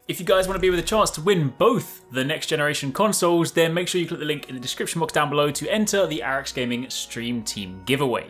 If you guys want to be with a chance to win both the next generation consoles, then make sure you click the link in the description box down below to enter the HyperX Gaming Stream Team giveaway.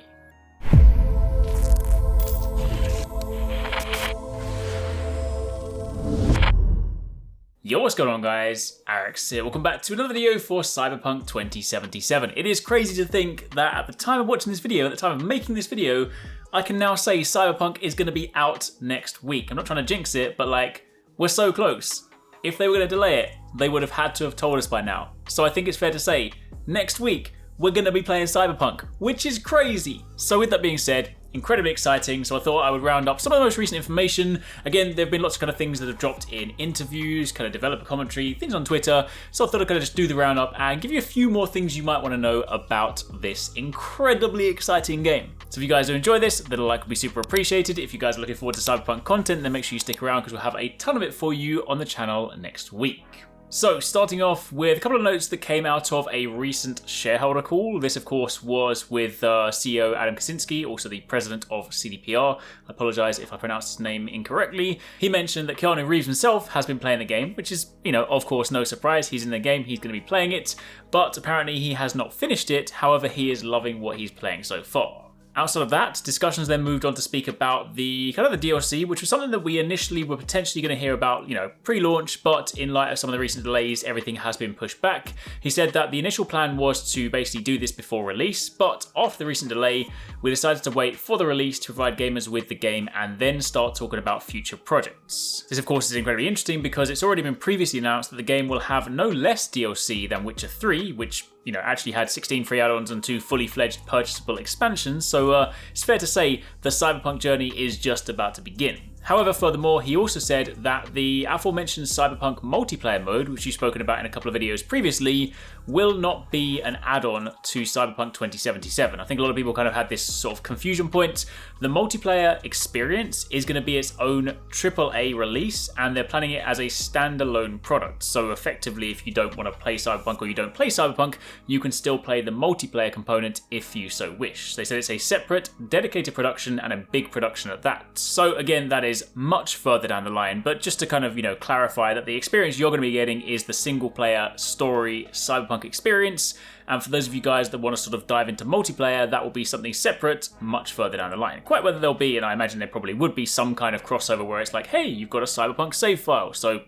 Yo, what's going on guys? HyperX here. Welcome back to another video for Cyberpunk 2077. It is crazy to think that at the time of watching this video, at the time of making this video, I can now say Cyberpunk is going to be out next week. I'm not trying to jinx it, but like, we're so close. If they were going to delay it, they would have had to have told us by now. So I think it's fair to say, next week, we're going to be playing Cyberpunk, which is crazy. So with that being said, incredibly exciting, so I thought I would round up some of the most recent information. Again, there have been lots of kind of things that have dropped in interviews, kind of developer commentary, things on Twitter, so I thought I'd kind of just do the roundup and give you a few more things you might want to know about this incredibly exciting game. So if you guys do enjoy this, then a like would be super appreciated. If you guys are looking forward to Cyberpunk content, then make sure you stick around because we'll have a ton of it for you on the channel next week. So, starting off with a couple of notes that came out of a recent shareholder call. This, of course, was with CEO Adam Kaczynski, also the president of CDPR. I apologise if I pronounced his name incorrectly. He mentioned that Keanu Reeves himself has been playing the game, which is, of course, no surprise. He's in the game, he's going to be playing it, but apparently he has not finished it. However, he is loving what he's playing so far. Outside of that, discussions then moved on to speak about the DLC, which was something that we initially were potentially going to hear about, pre-launch, but in light of some of the recent delays, everything has been pushed back. He said that the initial plan was to basically do this before release, but after the recent delay, we decided to wait for the release to provide gamers with the game and then start talking about future projects. This, of course, is incredibly interesting because it's already been previously announced that the game will have no less DLC than Witcher 3, which actually had 16 free add-ons and 2 fully fledged purchasable expansions, so it's fair to say the Cyberpunk journey is just about to begin. However, furthermore, he also said that the aforementioned Cyberpunk multiplayer mode, which you've spoken about in a couple of videos previously, will not be an add-on to Cyberpunk 2077. I think a lot of people kind of had this sort of confusion point. The multiplayer experience is going to be its own AAA release, and they're planning it as a standalone product. So effectively, if you don't want to play Cyberpunk or you don't play Cyberpunk, you can still play the multiplayer component if you so wish. They said it's a separate, dedicated production and a big production at that. So again, that is much further down the line, but just to kind of clarify that the experience you're going to be getting is the single player story Cyberpunk experience, and for those of you guys that want to sort of dive into multiplayer, that will be something separate much further down the line. Quite whether there'll be, and I imagine there probably would be, some kind of crossover where it's like, hey, you've got a Cyberpunk save file, so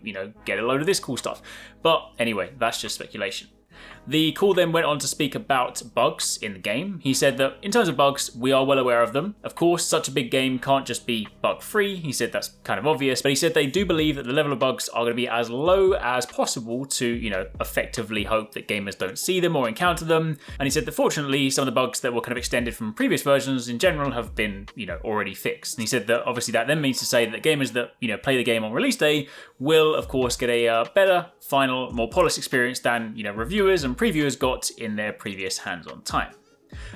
get a load of this cool stuff. But anyway, that's just speculation. The call then went on to speak about bugs in the game. He said that in terms of bugs, we are well aware of them. Of course, such a big game can't just be bug-free. He said that's kind of obvious, but he said they do believe that the level of bugs are going to be as low as possible to, effectively hope that gamers don't see them or encounter them. And he said that fortunately, some of the bugs that were kind of extended from previous versions in general have been, already fixed. And he said that obviously that then means to say that gamers that, play the game on release day will, of course, get a better, final, more polished experience than, reviewers and previewers got in their previous hands-on time.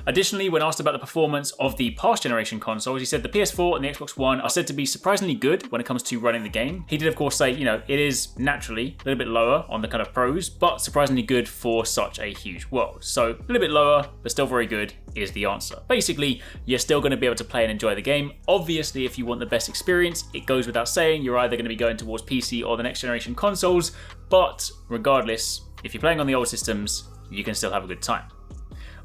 Additionally, when asked about the performance of the past generation consoles, he said the PS4 and the Xbox One are said to be surprisingly good when it comes to running the game. He did of course say, it is naturally a little bit lower on the kind of pros, but surprisingly good for such a huge world. So a little bit lower, but still very good is the answer. Basically, you're still going to be able to play and enjoy the game. Obviously, if you want the best experience, it goes without saying, you're either going to be going towards PC or the next generation consoles, but regardless, if you're playing on the old systems, you can still have a good time.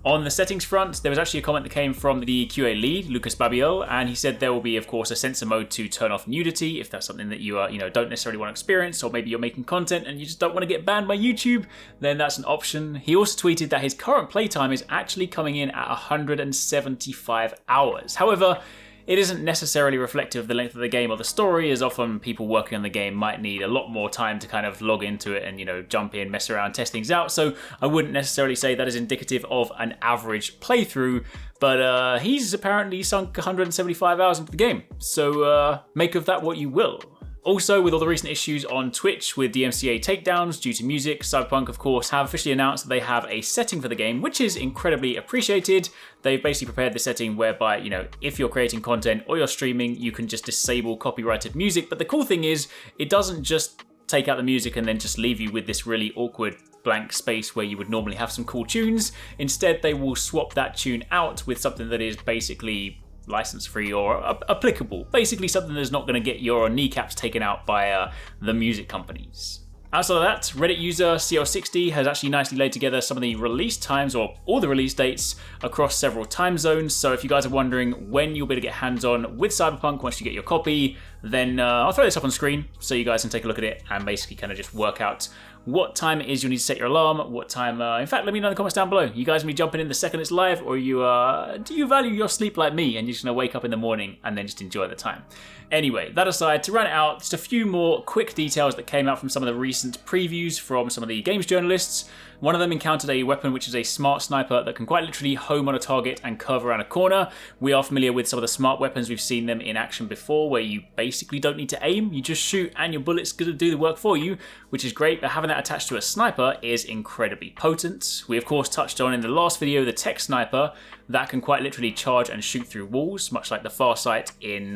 On the settings front, there was actually a comment that came from the QA lead, Lucas Babiel, and he said there will be, of course, a sensor mode to turn off nudity if that's something that you don't necessarily want to experience, or maybe you're making content and you just don't want to get banned by YouTube, then that's an option. He also tweeted that his current playtime is actually coming in at 175 hours. However, it isn't necessarily reflective of the length of the game or the story, as often people working on the game might need a lot more time to kind of log into it and, jump in, mess around, test things out. So I wouldn't necessarily say that is indicative of an average playthrough, but he's apparently sunk 175 hours into the game. So make of that what you will. Also, with all the recent issues on Twitch with DMCA takedowns due to music, Cyberpunk, of course, have officially announced that they have a setting for the game, which is incredibly appreciated. They've basically prepared the setting whereby, if you're creating content or you're streaming, you can just disable copyrighted music. But the cool thing is, it doesn't just take out the music and then just leave you with this really awkward blank space where you would normally have some cool tunes. Instead, they will swap that tune out with something that is basically license free or applicable. Basically something that's not going to get your kneecaps taken out by the music companies. Outside of that, Reddit user CL60 has actually nicely laid together some of the release times, or all the release dates, across several time zones. So if you guys are wondering when you'll be able to get hands-on with Cyberpunk once you get your copy, then I'll throw this up on screen so you guys can take a look at it and basically kind of just work out what time it is you'll need to set your alarm, what time, in fact, let me know in the comments down below. You guys will be jumping in the second it's live, or do you value your sleep like me and you're just gonna wake up in the morning and then just enjoy the time? Anyway, that aside, to round it out, just a few more quick details that came out from some of the recent previews from some of the games journalists. One of them encountered a weapon which is a smart sniper that can quite literally home on a target and curve around a corner. We are familiar with some of the smart weapons, we've seen them in action before, where you basically don't need to aim, you just shoot and your bullet's gonna do the work for you, which is great, but having that attached to a sniper is incredibly potent. We of course touched on in the last video the tech sniper that can quite literally charge and shoot through walls, much like the Farsight in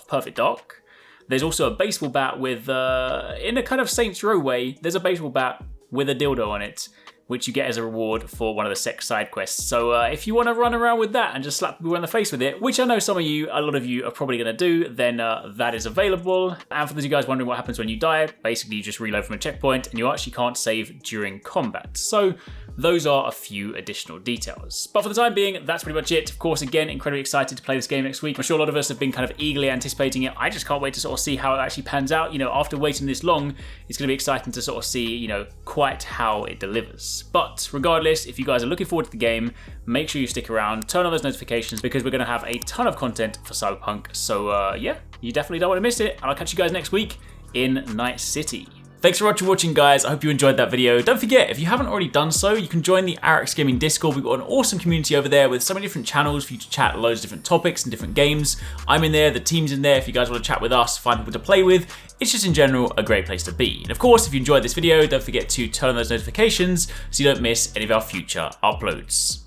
Perfect Dark. There's also a baseball bat with, in a kind of Saints Row way, there's a baseball bat with a dildo on it, which you get as a reward for one of the sex side quests. So if you want to run around with that and just slap people in the face with it, which I know some of you, a lot of you are probably going to do, then that is available. And for those of you guys wondering what happens when you die, basically you just reload from a checkpoint and you actually can't save during combat. So those are a few additional details. But for the time being, that's pretty much it. Of course, again, incredibly excited to play this game next week. I'm sure a lot of us have been kind of eagerly anticipating it. I just can't wait to sort of see how it actually pans out. You know, after waiting this long, it's going to be exciting to sort of see, you know, quite how it delivers. But regardless, if you guys are looking forward to the game, make sure you stick around, turn on those notifications, because we're going to have a ton of content for Cyberpunk. So yeah, you definitely don't want to miss it. And I'll catch you guys next week in Night City. Thanks so much for watching, guys. I hope you enjoyed that video. Don't forget, if you haven't already done so, you can join the HyperX Gaming Discord. We've got an awesome community over there with so many different channels for you to chat loads of different topics and different games. I'm in there, the team's in there. If you guys want to chat with us, find people to play with, it's just in general a great place to be. And of course, if you enjoyed this video, don't forget to turn on those notifications so you don't miss any of our future uploads.